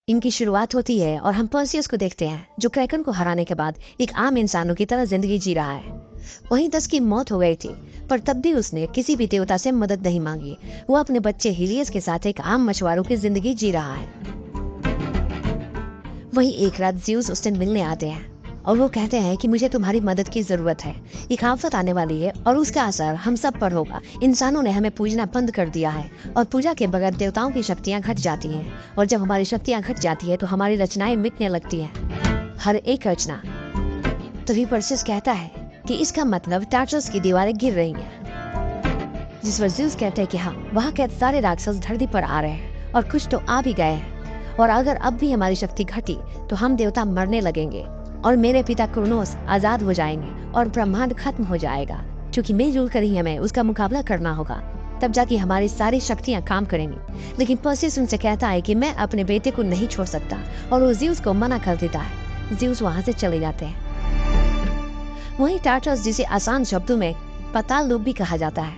इनकी शुरुआत होती है और हम पर्सियस को देखते हैं जो क्रैकन को हराने के बाद एक आम इंसानों की तरह जिंदगी जी रहा है। वहीं 10 की मौत हो गई थी, पर तब भी उसने किसी भी देवता से मदद नहीं मांगी। वो अपने बच्चे हीलियस के साथ एक आम मछुआरों की जिंदगी जी रहा है। वहीं एक रात ज़्यूस उससे मिलने आते हैं और वो कहते हैं कि मुझे तुम्हारी मदद की जरूरत है। एक आफत आने वाली है और उसका असर हम सब पर होगा। इंसानों ने हमें पूजना बंद कर दिया है और पूजा के बगैर देवताओं की शक्तियाँ घट जाती हैं, और जब हमारी शक्तियाँ घट जाती है तो हमारी रचनाएं मिटने लगती हैं, हर एक रचना। तभी परसिस कहता है कि इसका मतलब टार्टरस की दीवारें गिर रही हैं। जिस पर ज़्यूस कहते हैं कि हाँ, वहाँ के सारे राक्षस धरती पर आ रहे हैं और कुछ तो आ भी गए हैं, और अगर अब भी हमारी शक्ति घटी तो हम देवता मरने लगेंगे और मेरे पिता क्रोनोस आजाद हो जाएंगे और ब्रह्मांड खत्म हो जाएगा, क्योंकि मिलजुल कर ही हमें उसका मुकाबला करना होगा। तब जाके हमारी सारी शक्तियां काम करेंगी। लेकिन पर्सिस उनसे कहता है कि मैं अपने बेटे को नहीं छोड़ सकता, और वो ज़्यूस को मना कर देता है। ज़्यूस वहां से चले जाते हैं। वहीं टार्टरस, जिसे आसान शब्दों में पाताल लोक भी कहा जाता है,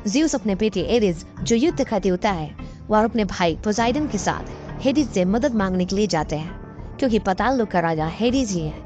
ज़्यूस अपने बेटे एरिस जो युद्ध का देवता है और अपने भाई पोसाइडन के साथ हेडिस से मदद मांगने के लिए जाते हैं, क्योंकि पाताल लोक का राजा हेडिस ही है।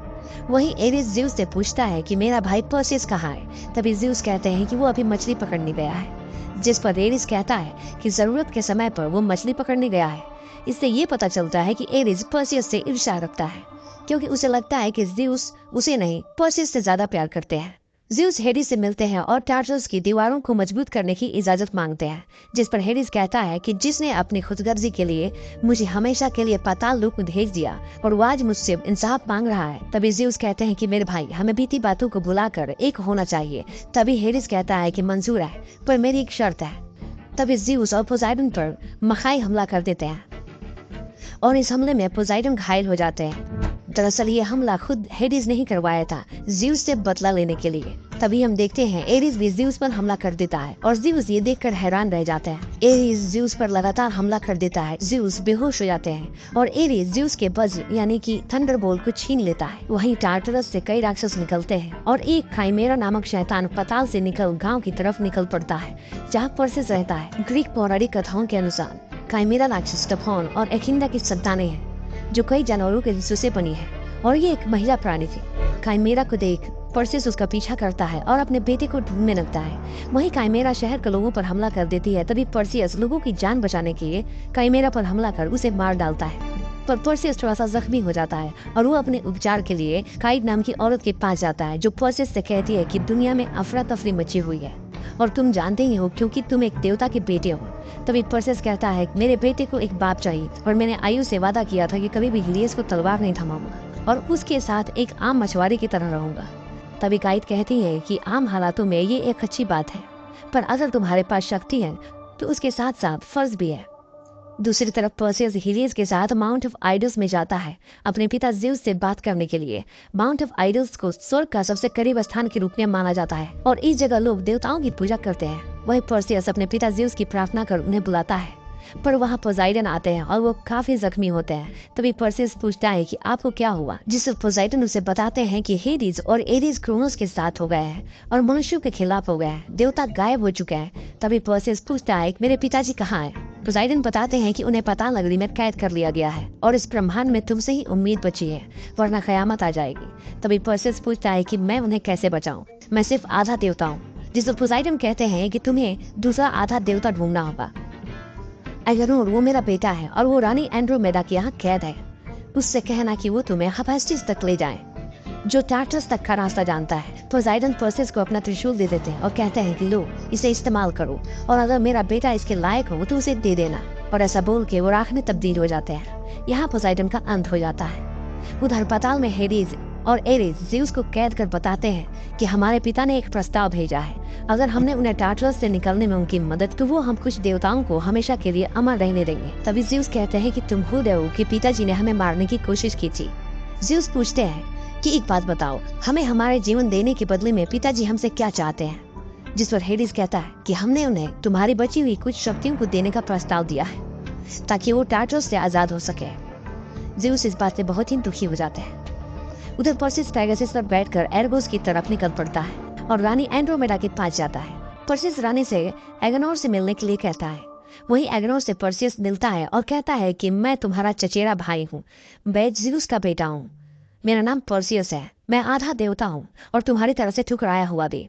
वहीं एरिस ज़्यूस से पूछता है कि मेरा भाई पर्सिस कहाँ है। तभी ज़्यूस कहते हैं कि वो अभी मछली पकड़ने गया है, जिस पर एरिस कहता है कि जरूरत के समय पर वो मछली पकड़ने गया है। इससे ये पता चलता है कि एरिस पर्सियस से ईर्ष्या रखता है, क्योंकि उसे लगता है कि ज़्यूस उसे नहीं पर्सियस से ज्यादा प्यार करते हैं। ज़्यूस हेडिस से मिलते हैं और टार्टरस की दीवारों को मजबूत करने की इजाजत मांगते हैं, जिस पर हेडिस कहता है कि जिसने अपनी खुदगर्जी के लिए मुझे हमेशा के लिए पाताल लोक में भेज दिया और वो आज मुझसे इंसाफ मांग रहा है। तभी ज़्यूस कहते हैं कि मेरे भाई, हमें बीती बातों को भुलाकर एक होना चाहिए। तभी हेडिस कहता है कि मंजूर है, पर मेरी एक शर्त है। तभी ज़्यूस और पोसाइडन पर मखाई हमला कर देते हैं और इस हमले में पोसाइडन घायल हो जाते हैं। दरअसल ये हमला खुद हेडिस नहीं करवाया था, ज़्यूस से बदला लेने के लिए। तभी हम देखते हैं एरिस भी ज़्यूस पर हमला कर देता है और ज़्यूस ये देखकर हैरान रह जाता है। एरिस ज़्यूस पर लगातार हमला कर देता है। ज़्यूस बेहोश हो जाते हैं और एरिस ज़्यूस के वज्र यानी कि थंडरबोल्ट को छीन लेता है। वहीं टार्टरस से कई राक्षस निकलते हैं और एक काइमेरा नामक शैतान पाताल से निकल गाँव की तरफ निकल पड़ता है, जहाँ पर्सिस रहता है। ग्रीक पौराणिक कथाओं के अनुसार काइमेरा राक्षस टफोन और एकिंडा की संतानें हैं, जो कई जानवरों के हिस्सों से बनी है, और ये एक महिला प्राणी थी। काइमेरा को देख पर्सिस उसका पीछा करता है और अपने बेटे को ढूंढने लगता है। वहीं काइमेरा शहर के लोगों पर हमला कर देती है। तभी पर्सियस लोगों की जान बचाने के लिए काइमेरा पर हमला कर उसे मार डालता है, पर पर्सियस थोड़ा सा जख्मी हो जाता है और वो अपने उपचार के लिए काइड नाम की औरत के पास जाता है, जो पर्सियस से कहती है कि दुनिया में अफरा तफरी मची हुई है और तुम जानते ही हो क्योंकि तुम एक देवता के बेटे हो। तभी पर्सियस कहता है मेरे बेटे को एक बाप चाहिए और मैंने आयु से वादा किया था कि कभी भी हीलियस को तलवार नहीं थमाऊंगा और उसके साथ एक आम मछुआरे की तरह रहूंगा। तभी काइड कहती है कि आम हालातों में ये एक अच्छी बात है, पर अगर तुम्हारे पास शक्ति है तो उसके साथ साथ फर्ज भी है। दूसरी तरफ पर्सियस हीलियस के साथ माउंट ऑफ आइडल्स में जाता है अपने पिता ज़्यूस से बात करने के लिए। माउंट ऑफ आइडल्स को स्वर्ग का सबसे करीब स्थान के रूप में माना जाता है और इस जगह लोग देवताओं की पूजा करते हैं। वही पर्सियस अपने पिता ज़्यूस की प्रार्थना कर उन्हें बुलाता है, पर वहाँ पोसाइडन आते हैं और वो काफी जख्मी होते हैं। तभी पर्सियस पूछता है कि आपको क्या हुआ, जिससे पोसाइडन उसे बताते हैं कि हेडिस और एरिस क्रोनोस के साथ हो गए हैं और मनुष्यों के खिलाफ हो गए हैं, देवता गायब हो चुके हैं। तभी पर्सियस पूछता है मेरे पिताजी कहाँ हैं। पोसाइडन बताते हैं कि उन्हें पाताल नगरी में कैद कर लिया गया है और इस ब्रह्मांड में तुमसे ही उम्मीद बची है, वरना कयामत आ जाएगी। तभी पर्सियस पूछता है कि मैं उन्हें कैसे बचाऊं, मैं सिर्फ आधा देवता हूँ। जिस पर पोसाइडन कहते हैं कि तुम्हें दूसरा आधा देवता ढूंढना होगा। एगनोर वो मेरा बेटा है और वो रानी एंड्रोमेडा के यहाँ कैद है, उससे कहना कि वो तुम्हें हेफेस्टिस तक ले जाए, जो टार्टरस तक का रास्ता जानता है। पोसाइडन पर्सियस को अपना त्रिशूल दे देते हैं और कहते हैं कि लो, इसे इस्तेमाल करो और अगर मेरा बेटा इसके लायक हो तो उसे दे देना। और ऐसा बोल के वो राख में तब्दील हो जाते हैं। यहाँ पोसाइडन का अंत हो जाता है। उधर पाताल में हेडिस और एरिस ज़्यूस को कैद कर बताते हैं कि हमारे पिता ने एक प्रस्ताव भेजा है, अगर हमने उन्हें टार्टरस से निकलने में उनकी मदद तो वो हम कुछ देवताओं को हमेशा के लिए अमर रहने देंगे। तभी ज़्यूस कहते हैं कि तुम खुद हो कि पिताजी ने हमें मारने की कोशिश की थी। ज़्यूस पूछते हैं कि एक बात बताओ, हमें हमारे जीवन देने के बदले में पिताजी हमसे क्या चाहते हैं। जिस पर हेडिस कहता है कि हमने उन्हें तुम्हारी बची हुई कुछ शक्तियों को देने का प्रस्ताव दिया है ताकि वो टार्टरस से आजाद हो सके। ज़्यूस इस बात से बहुत ही दुखी हो जाते हैं। उधर पर्सियस पेगासस पर बैठकर एर्गोस की तरफ निकल पड़ता है और रानी एंड्रोमेडा के पास जाता है। पर्सियस रानी से एगनोर से मिलने के लिए कहता है वहीं एग्नोर से परसियस मिलता है और कहता है कि मैं तुम्हारा चचेरा भाई हूँ, मैं ज़्यूस का बेटा हूँ, मेरा नाम परसियस है, मैं आधा देवता हूँ और तुम्हारी तरह से ठुकराया हुआ भी।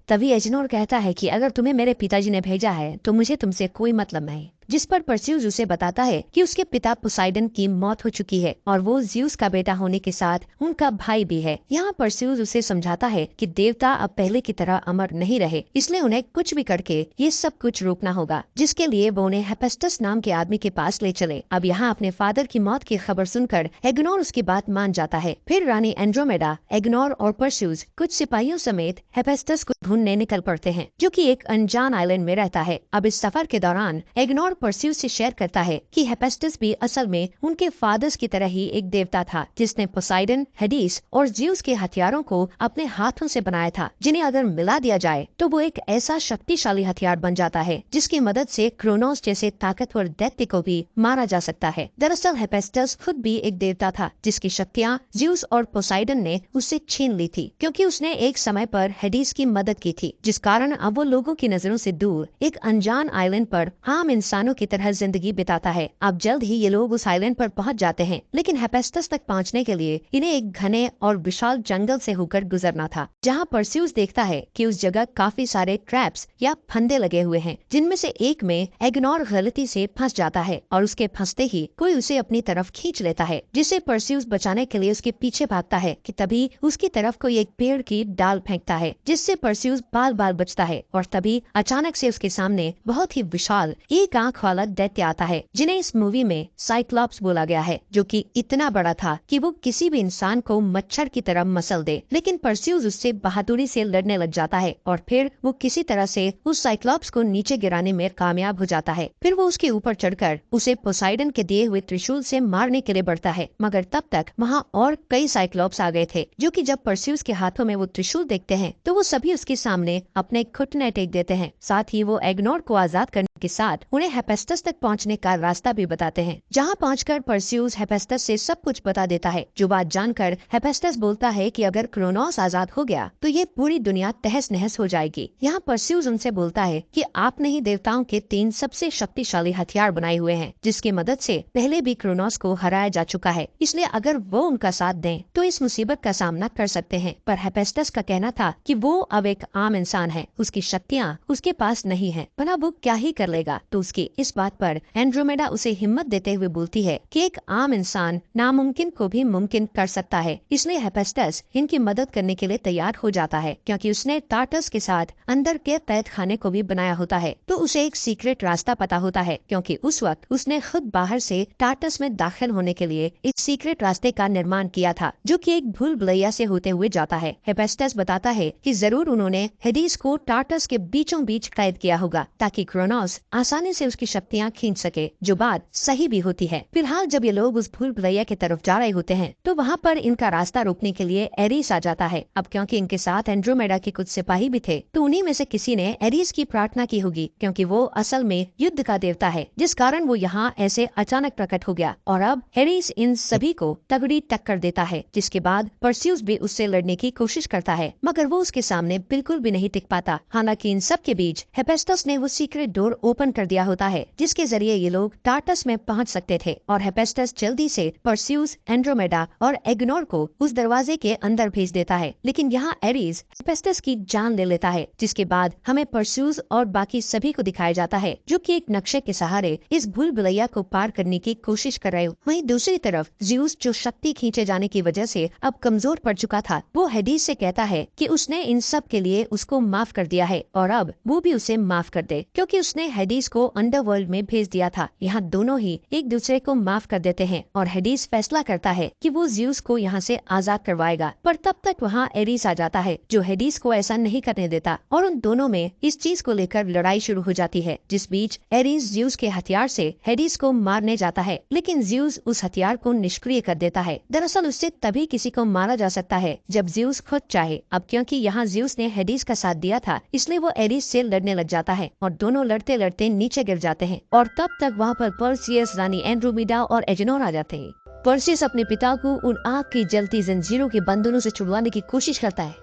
तभी एजनोर कहता है कि अगर तुम्हें मेरे पिताजी ने भेजा है तो मुझे तुमसे कोई मतलब नहीं। जिस पर परस्यूस उसे बताता है कि उसके पिता पोसाइडन की मौत हो चुकी है और वो ज़्यूस का बेटा होने के साथ उनका भाई भी है। यहाँ परस्यूस उसे समझाता है कि देवता अब पहले की तरह अमर नहीं रहे, इसलिए उन्हें कुछ भी करके ये सब कुछ रोकना होगा, जिसके लिए वो उन्हें हेफेस्टस नाम के आदमी के पास ले चले। अब यहाँ अपने फादर की मौत की खबर सुनकर एग्नोर उसकी बात मान जाता है। फिर रानी एंड्रोमेडा, एग्नोर और परस्यूस कुछ सिपाहियों समेत हेफेस्टस को ढूंढने निकल पड़ते हैं, जो कि एक अनजान आइलैंड में रहता है। अब इस सफर के दौरान एग्नोर परस्यूस से शेयर करता है कि हेफेस्टस भी असल में उनके फादर्स की तरह ही एक देवता था, जिसने पोसाइडन, हेडिस और ज़्यूस के हथियारों को अपने हाथों से बनाया था, जिन्हें अगर मिला दिया जाए तो वो एक ऐसा शक्तिशाली हथियार बन जाता है जिसकी मदद से क्रोनोस जैसे ताकतवर दैत्य को भी मारा जा सकता है। दरअसल हेफेस्टस खुद भी एक देवता था, जिसकी शक्तियाँ ज़्यूस और पोसाइडन ने उससे छीन ली थी, क्योंकि उसने एक समय पर हेडिस की मदद की थी, जिस कारण अब वो लोगों की नजरों से दूर एक अनजान आइलैंड पर आम इंसानों की तरह जिंदगी बिताता है। अब जल्द ही ये लोग उस आइलैंड पर पहुंच जाते हैं, लेकिन हेफेस्टस तक पहुंचने के लिए इन्हें एक घने और विशाल जंगल से होकर गुजरना था, जहां परस्यूस देखता है कि उस जगह काफी सारे ट्रैप्स या फंदे लगे हुए हैं, जिनमें से एक में एग्नोर गलती से फंस जाता है और उसके फंसते ही कोई उसे अपनी तरफ खींच लेता है, जिसे परस्यूस बचाने के लिए उसके पीछे भागता है कि तभी उसकी तरफ कोई एक पेड़ की डाल फेंकता है, जिससे परस्यूस बाल बाल बचता है। और तभी अचानक से उसके सामने बहुत ही विशाल एक आंख वाला दैत्य आता है, जिन्हें इस मूवी में साइक्लॉप्स बोला गया है, जो कि इतना बड़ा था कि वो किसी भी इंसान को मच्छर की तरह मसल दे। लेकिन परस्यूस उससे बहादुरी से लड़ने लग जाता है और फिर वो किसी तरह से उस साइक्लॉप्स को नीचे गिराने में कामयाब हो जाता है। फिर वो उसके ऊपर चढ़कर उसे पोसाइडन के दिए हुए त्रिशूल से मारने के लिए बढ़ता है, मगर तब तक वहाँ और कई साइक्लॉप्स आ गए थे, जो कि जब परस्यूस के हाथों में वो त्रिशूल देखते हैं तो वो सभी उसके सामने अपने घुटने टेक देते हैं। साथ ही वो एग्नोर को आजाद करने के साथ उन्हें हेफेस्टस तक पहुंचने का रास्ता भी बताते हैं, जहां पहुंचकर परस्यूस हेफेस्टस से सब कुछ बता देता है। जो बात जानकर हेफेस्टस बोलता है कि अगर क्रोनोस आजाद हो गया तो ये पूरी दुनिया तहस नहस हो जाएगी। यहाँ परस्यूस उनसे बोलता है कि आपने ही देवताओं के 3 सबसे शक्तिशाली हथियार बनाए हुए हैं, जिसकी मदद से पहले भी क्रोनोस को हराया जा चुका है, इसलिए अगर वो उनका साथ दें तो इस मुसीबत का सामना कर सकते हैं। पर हेफेस्टस का कहना था कि वो अब एक आम इंसान है, उसकी शक्तियाँ उसके पास नहीं है, भला वो क्या ही कर लेगा। तो उसकी इस बात पर एंड्रोमेडा उसे हिम्मत देते हुए बोलती है कि एक आम इंसान नामुमकिन को भी मुमकिन कर सकता है, इसलिए हेफेस्टस इनकी मदद करने के लिए तैयार हो जाता है, क्योंकि उसने टार्टस के साथ अंदर के कैद खाने को भी बनाया होता है। तो उसे एक सीक्रेट रास्ता पता होता है, क्योंकि उस वक्त उसने खुद बाहर से टार्टस में दाखिल होने के लिए इस सीक्रेट रास्ते का निर्माण किया था, जो कि एक भूल भुलैया से होते हुए जाता है। हेफेस्टस बताता है कि जरूर उन्होंने हेडिस को टार्टस के बीचों बीच कैद किया होगा, ताकि क्रोनोस आसानी से उसकी शक्तियाँ खींच सके, जो बात सही भी होती है। फिलहाल जब ये लोग उस भूल भुलैया की तरफ जा रहे होते हैं तो वहाँ पर इनका रास्ता रोकने के लिए एरिस आ जाता है। अब क्योंकि इनके साथ एंड्रोमेडा के कुछ सिपाही भी थे, तो उन्हीं में से किसी ने एरिस की प्रार्थना की होगी, क्योंकि वो असल में युद्ध का देवता है, जिस कारण वो यहाँ ऐसे अचानक प्रकट हो गया। और अब एरिस इन सभी को तगड़ी टक्कर देता है, जिसके बाद परस्यूस भी उससे लड़ने की कोशिश करता है, मगर वो उसके सामने बिल्कुल भी नहीं टिक पाता। हालांकि इन सब के बीच हेफेस्टस ने वो सीक्रेट डोर ओपन कर दिया होता है, जिसके जरिए ये लोग टार्टस में पहुंच सकते थे, और हेफेस्टस जल्दी से परस्यूस, एंड्रोमेडा और एग्नोर को उस दरवाजे के अंदर भेज देता है। लेकिन यहाँ एरिस हेफेस्टस की जान ले लेता है, जिसके बाद हमें परस्यूस और बाकी सभी को दिखाया जाता है, जो कि एक नक्शे के सहारे इस भूल भुलैया को पार करने की कोशिश कर रहे हो। वहीं दूसरी तरफ ज़्यूस, जो शक्ति खींचे जाने की वजह से अब कमजोर पड़ चुका था, वो हेडिस से कहता है कि उसने इन सब के लिए उसको माफ कर दिया है और अब वो भी उसे माफ कर दे, क्योंकि उसने हेडिस को अंडरवर्ल्ड में भेज दिया था। यहाँ दोनों ही एक दूसरे को माफ कर देते हैं और हेडिस फैसला करता है कि वो ज़्यूस को यहाँ से आजाद करवाएगा। पर तब तक वहाँ एरिस आ जाता है, जो हेडिस को ऐसा नहीं करने देता, और उन दोनों में इस चीज को लेकर लड़ाई शुरू हो जाती है, जिस बीच एरिस ज़्यूस के हथियार से हेडिस को मारने जाता है, लेकिन ज़्यूस उस हथियार को निष्क्रिय कर देता है। दरअसल उससे तभी किसी को मारा जा सकता है जब ज़्यूस खुद चाहे। अब क्योंकि यहाँ ज़्यूस ने हेडिस का साथ दिया था, इसलिए वो एरिस से लड़ने लग जाता है और दोनों लड़ते लड़ते नीचे गिर जाते हैं। और तब तक वहाँ पर पर्सियस, रानी एंड्रोमेडा और एग्नोर आ जाते हैं। पर्सियस अपने पिता को उन आग की जलती जंजीरों के बंधनों से छुड़वाने की कोशिश करता है,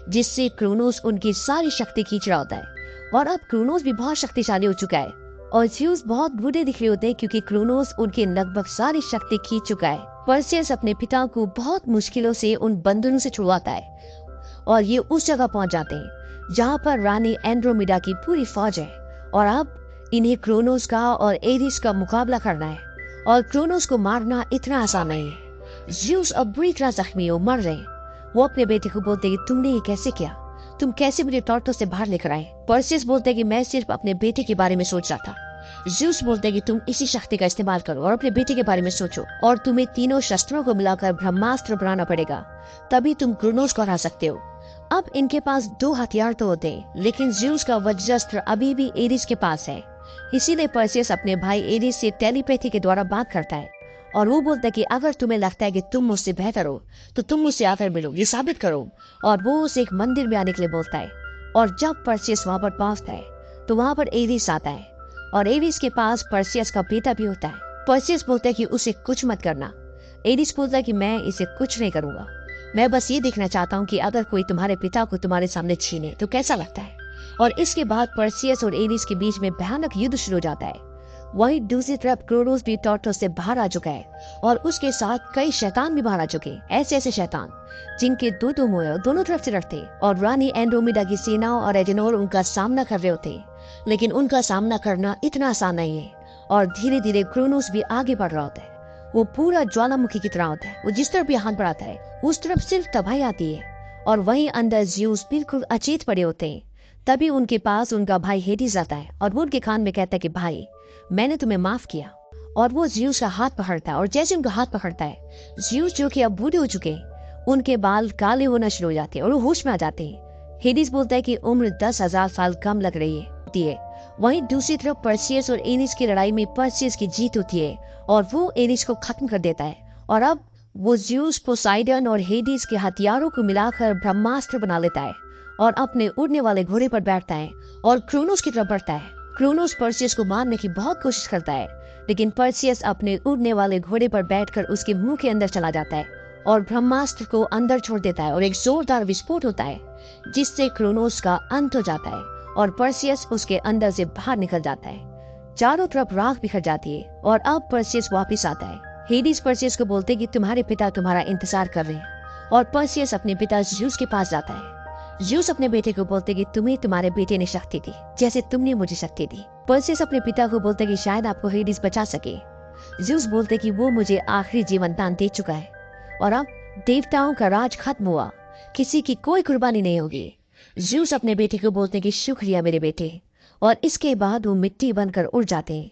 जिससे क्रोनोस उनकी सारी शक्ति खींच रहा होता है। और अब क्रोनोस भी बहुत शक्तिशाली हो चुका है, और ज्यूस बहुत बुरे दिख रहे होते हैं क्योंकि क्रोनोस उनकी लगभग सारी शक्ति खींच चुका है। परसियस अपने पिता को बहुत मुश्किलों से उन बंधनों से छुड़वाता है और ये उस जगह पहुंच जाते हैं जहां पर रानी एंड्रोमेडा की पूरी फौज है और अब इन्हें क्रोनोस का और एरिस का मुकाबला करना है और क्रोनोस को मारना इतना आसान नहीं है। ज्यूस अब बुरी तरह जख्मी हो, मर रहे हैं। वो अपने बेटे को बोलते कि तुमने ये कैसे किया, तुम कैसे मुझे टॉर्टोस से बाहर लेकर आए। परसियस बोलते कि मैं सिर्फ अपने बेटे के बारे में सोच रहा था। ज्यूस बोलते कि तुम इसी शक्ति का इस्तेमाल करो और अपने बेटे के बारे में सोचो और तुम्हें तीनों शस्त्रों को मिलाकर ब्रह्मास्त्र बनाना पड़ेगा, तभी तुम क्रोनोस को हरा सकते हो। अब इनके पास 2 हथियार तो होते हैं, लेकिन ज्यूस का वज्रास्त्र अभी भी एरिस के पास है। इसीलिए परसियस अपने भाई एरिस से टेलीपैथी के द्वारा बात करता है और वो बोलता है कि अगर तुम्हें लगता है कि तुम मुझसे बेहतर हो तो तुम मुझसे आकर मिलो, ये साबित करो। और वो उसे एक मंदिर में आने के लिए बोलता है और जब परसियस वहां पर पहुंचता है तो वहां पर एरिस आता है और एरिस के पास परसियस का बेटा भी होता है। परसियस बोलता है कि उसे कुछ मत करना। एरिस बोलता है कि मैं इसे कुछ नहीं करूंगा, मैं बस ये देखना चाहता हूँ कि अगर कोई तुम्हारे पिता को तुम्हारे सामने छीने तो कैसा लगता है। और इसके बाद परसियस और एरिस के बीच में भयानक युद्ध शुरू हो जाता है। वही दूसरी तरफ क्रोनोस भी टॉर्टोस से बाहर आ चुका है और उसके साथ कई शैतान भी बाहर आ चुके हैं, ऐसे ऐसे शैतान जिनके 2 मुंह दोनों तरफ से रखते और रानी एंड्रोमेडा की सेना और एजेनोर उनका सामना कर रहे होते, लेकिन उनका सामना करना इतना आसान नहीं है और धीरे धीरे क्रोनोस भी आगे बढ़ रहा होता है। वो पूरा ज्वालामुखी की तरह होता है, वो जिस तरफ भी हाथ बढ़ाता है उस तरफ सिर्फ तबाही आती है। और वहीं अंदर ज्यूस बिल्कुल अचेत पड़े होते हैं। तभी उनके पास उनका भाई हेडिस आता है और वो उनके कान में कहता है कि भाई, मैंने तुम्हें माफ किया। और वो ज्यूस का हाथ पकड़ता है और जैसे उनका हाथ पकड़ता है, ज्यूस जो कि अब बूढ़े हो चुके हैं, उनके बाल काले होना शुरू हो जाते हैं और वो होश में आ जाते हैं। हेडिस बोलता है कि उम्र 10,000 साल कम लग रही है। वहीं दूसरी तरफ परसियस और एरिस की लड़ाई में परसियस की जीत होती है और वो एरिस को खत्म कर देता है और अब वो ज्यूस, पोसाइडन और हेडिस के हथियारों को मिलाकर ब्रह्मास्त्र बना लेता है और अपने उड़ने वाले घोड़े पर बैठता है और क्रोनोस की तरफ बढ़ता है। क्रोनोस परसियस को मारने की बहुत कोशिश करता है, लेकिन परसियस अपने उड़ने वाले घोड़े पर बैठकर उसके मुंह के अंदर चला जाता है और ब्रह्मास्त्र को अंदर छोड़ देता है और एक जोरदार विस्फोट होता है जिससे क्रोनोस का अंत हो जाता है और परसियस उसके अंदर से बाहर निकल जाता है। चारों तरफ राख बिखर जाती है और अब परसियस वापस आता है। हेडिस परसियस को बोलते कि तुम्हारे पिता तुम्हारा इंतजार कर रहे हैं और परसियस अपने पिता ज्यूस के पास जाता है। ज्यूस अपने बेटे को बोलते कि तुम्हें तुम्हारे बेटे ने शक्ति दी जैसे तुमने मुझे शक्ति दी। परसियस अपने पिता को बोलते कि शायद आपको हेडिस बचा सके। ज्यूस बोलते कि वो मुझे आखिरी जीवन दान दे चुका है और अब देवताओं का राज खत्म हुआ, किसी की कोई कुर्बानी नहीं होगी। ज्यूस अपने बेटे को बोलते कि शुक्रिया मेरे बेटे, और इसके बाद वो मिट्टी बनकर उड़ जाते हैं।